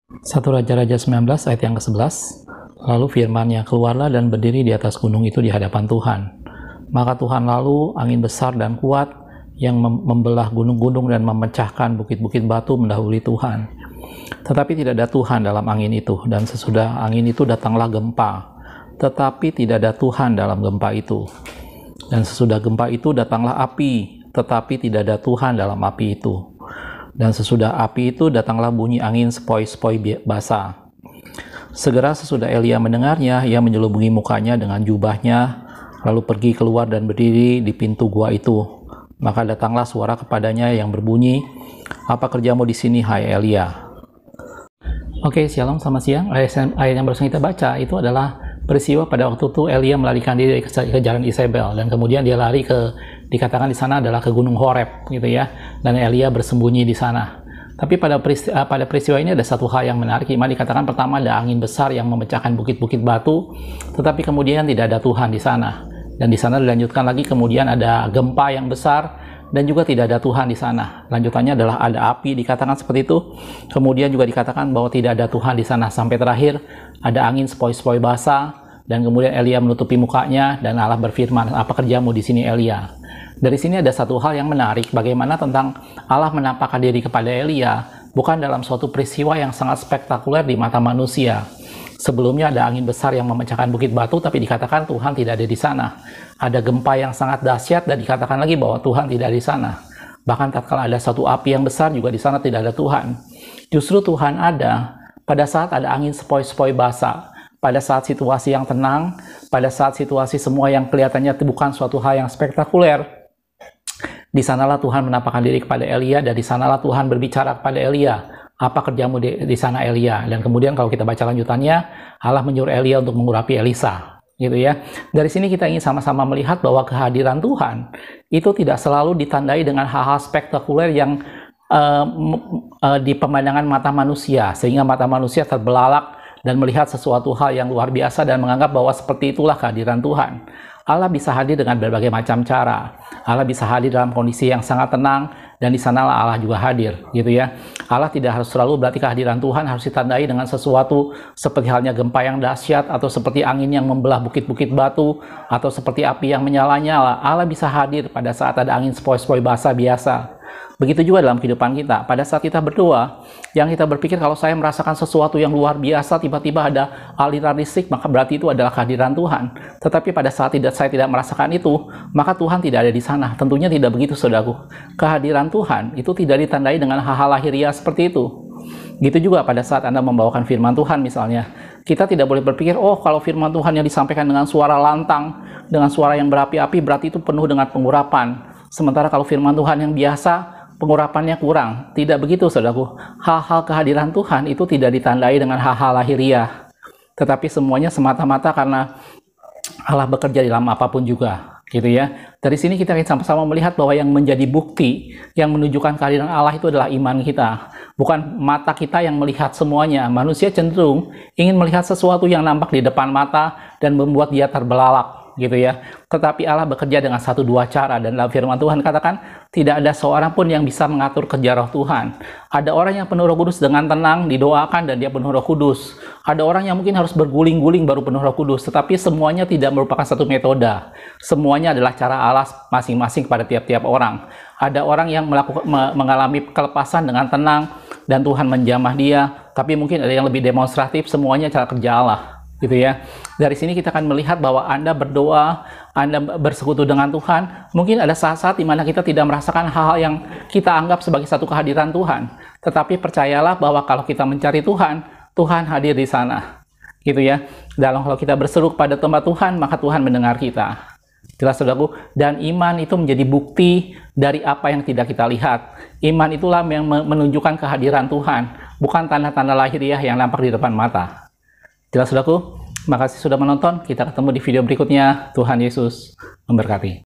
1 Raja-Raja 19 ayat yang ke-11. Lalu firman-Nya, keluarlah dan berdiri di atas gunung itu di hadapan Tuhan. Maka Tuhan lalu angin besar dan kuat yang membelah gunung-gunung dan memecahkan bukit-bukit batu mendahului Tuhan. Tetapi tidak ada Tuhan dalam angin itu, dan sesudah angin itu datanglah gempa. Tetapi tidak ada Tuhan dalam gempa itu. Dan sesudah gempa itu datanglah api, tetapi tidak ada Tuhan dalam api itu. Dan sesudah api itu datanglah bunyi angin sepoi-sepoi basah. Segera sesudah Elia mendengarnya, ia menyelubungi mukanya dengan jubahnya, lalu pergi keluar dan berdiri di pintu gua itu. Maka datanglah suara kepadanya yang berbunyi, "Apa kerjamu di sini, hai Elia?" Oke, shalom, selamat siang. Ayat yang barusan kita baca itu adalah peristiwa pada waktu itu Elia melarikan diri ke jalan Isabel, dan kemudian dia lari dikatakan di sana adalah ke Gunung Horeb, gitu ya. Dan Elia bersembunyi di sana. Tapi pada peristiwa ini ada satu hal yang menarik. Iman dikatakan pertama ada angin besar yang memecahkan bukit-bukit batu, tetapi kemudian tidak ada Tuhan di sana. Dan di sana dilanjutkan lagi kemudian ada gempa yang besar dan juga tidak ada Tuhan di sana. Lanjutannya adalah ada api, dikatakan seperti itu. Kemudian juga dikatakan bahwa tidak ada Tuhan di sana sampai terakhir ada angin sepoi-sepoi basah, dan kemudian Elia menutupi mukanya dan Allah berfirman, "Apa kerjamu di sini, Elia?" Dari sini ada satu hal yang menarik, bagaimana tentang Allah menampakkan diri kepada Elia bukan dalam suatu peristiwa yang sangat spektakuler di mata manusia. Sebelumnya ada angin besar yang memecahkan bukit batu, tapi dikatakan Tuhan tidak ada di sana. Ada gempa yang sangat dahsyat dan dikatakan lagi bahwa Tuhan tidak di sana. Bahkan tatkala ada satu api yang besar juga di sana tidak ada Tuhan. Justru Tuhan ada pada saat ada angin sepoi-sepoi basah, pada saat situasi yang tenang, pada saat situasi semua yang kelihatannya bukan suatu hal yang spektakuler. Di sanalah Tuhan menampakkan diri kepada Elia, dan di sanalah Tuhan berbicara kepada Elia, "Apa kerjamu di sana, Elia?" Dan kemudian kalau kita baca lanjutannya, Allah menyuruh Elia untuk mengurapi Elisa, gitu ya. Dari sini kita ingin sama-sama melihat bahwa kehadiran Tuhan itu tidak selalu ditandai dengan hal-hal spektakuler yang di pemandangan mata manusia, sehingga mata manusia terbelalak dan melihat sesuatu hal yang luar biasa dan menganggap bahwa seperti itulah kehadiran Tuhan. Allah bisa hadir dengan berbagai macam cara. Allah bisa hadir dalam kondisi yang sangat tenang, dan di sanalah Allah juga hadir, gitu ya. Allah tidak harus selalu berarti kehadiran Tuhan harus ditandai dengan sesuatu seperti halnya gempa yang dahsyat, atau seperti angin yang membelah bukit-bukit batu, atau seperti api yang menyala-nyala. Allah bisa hadir pada saat ada angin sepoi-sepoi basah biasa. Begitu juga dalam kehidupan kita. Pada saat kita berdoa, yang kita berpikir kalau saya merasakan sesuatu yang luar biasa, tiba-tiba ada aliran listrik, maka berarti itu adalah kehadiran Tuhan. Tetapi pada saat saya tidak merasakan itu, maka Tuhan tidak ada di sana. Tentunya tidak begitu, saudaraku. Kehadiran Tuhan itu tidak ditandai dengan hal-hal lahiriah seperti itu. Gitu juga pada saat Anda membawakan firman Tuhan misalnya. Kita tidak boleh berpikir, oh kalau firman Tuhan yang disampaikan dengan suara lantang, dengan suara yang berapi-api, berarti itu penuh dengan pengurapan. Sementara kalau firman Tuhan yang biasa, pengurapannya kurang. Tidak begitu, saudaraku. Hal-hal kehadiran Tuhan itu tidak ditandai dengan hal-hal lahiriah, tetapi semuanya semata-mata karena Allah bekerja dalam apapun juga, gitu ya. Dari sini kita ingin sama-sama melihat bahwa yang menjadi bukti yang menunjukkan kehadiran Allah itu adalah iman kita, bukan mata kita yang melihat semuanya. Manusia cenderung ingin melihat sesuatu yang nampak di depan mata dan membuat dia terbelalak, gitu ya. Tetapi Allah bekerja dengan satu dua cara, dan dalam firman Tuhan katakan tidak ada seorang pun yang bisa mengatur kerja Roh Tuhan. Ada orang yang penuh Roh Kudus dengan tenang didoakan dan dia penuh Roh Kudus. Ada orang yang mungkin harus berguling-guling baru penuh Roh Kudus, tetapi semuanya tidak merupakan satu metode. Semuanya adalah cara Allah masing-masing kepada tiap-tiap orang. Ada orang yang mengalami kelepasan dengan tenang dan Tuhan menjamah dia, tapi mungkin ada yang lebih demonstratif. Semuanya cara kerja Allah, gitu ya. Dari sini kita akan melihat bahwa Anda berdoa, Anda bersekutu dengan Tuhan, mungkin ada saat-saat di mana kita tidak merasakan hal-hal yang kita anggap sebagai satu kehadiran Tuhan. Tetapi percayalah bahwa kalau kita mencari Tuhan, Tuhan hadir di sana, gitu ya. Dalam kalau kita berseru pada tempat Tuhan, maka Tuhan mendengar kita. Jelas, saudaraku. Dan iman itu menjadi bukti dari apa yang tidak kita lihat. Iman itulah yang menunjukkan kehadiran Tuhan, bukan tanda-tanda lahiriah yang nampak di depan mata. Jelas, saudaraku. Makasih sudah menonton. Kita ketemu di video berikutnya. Tuhan Yesus memberkati.